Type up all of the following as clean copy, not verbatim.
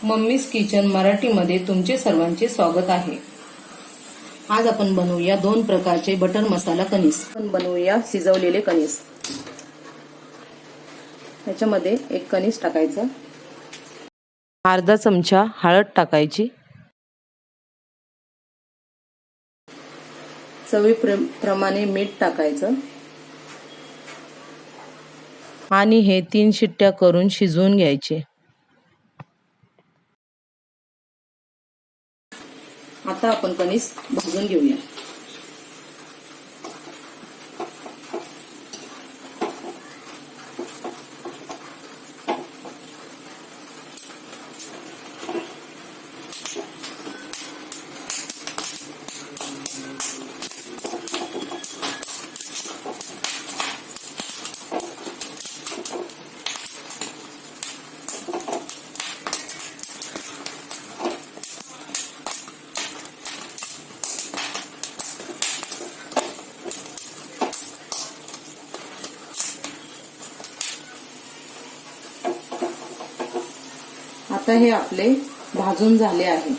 Mummies kitchen मराठीमध्ये तुमचे सर्वांचे स्वागत आहे। आज आपण बनवूया 2 प्रकारचे बटर मसाला कणीस। आपण बनवूया शिजवलेले कणीस। याच्यामध्ये एक कणीस टाकायचं, अर्धा चमचा हळद टाकायची, चवीप्रमाणे मीठ टाकायचं आणि हे 3 शिट्ट्या करून शिजवून घ्यायचे। आता आपण कणीस भाजून घेऊया। आता हे आपले भाजून झाले आहे।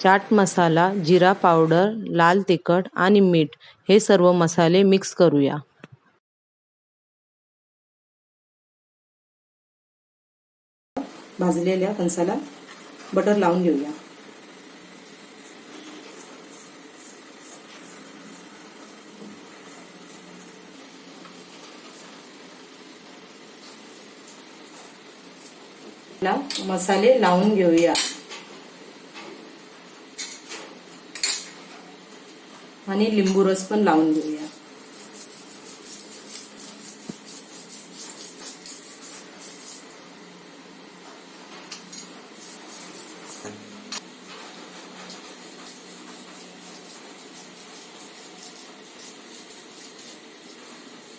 चाट मसाला, जिरा पावडर, लाल तिखट आणि मीठ हे सर्व मसाले मिक्स करूया। भाजलेल्या कणसाला बटर लावून घेऊया। मसाले लावून घेऊया आणि लिंबू रस पण लावून घेऊया।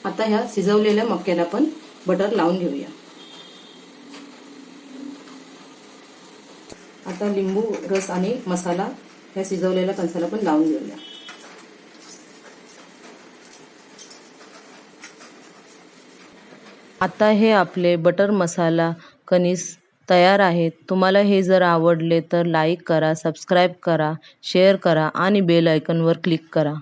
आता ह्या शिजवलेल्या मक्याला पण बटर लावून घेऊया। आता लिंबू रस आणि मसाला ह्या शिजवलेल्या कणसाला पण लावून घेऊया। आता हे आपले बटर मसाला कणीस तयार आहेत। तुम्हाला हे जर आवडले तर लाईक करा, सबस्क्राईब करा, शेअर करा आणि बेल आयकॉनवर क्लिक करा।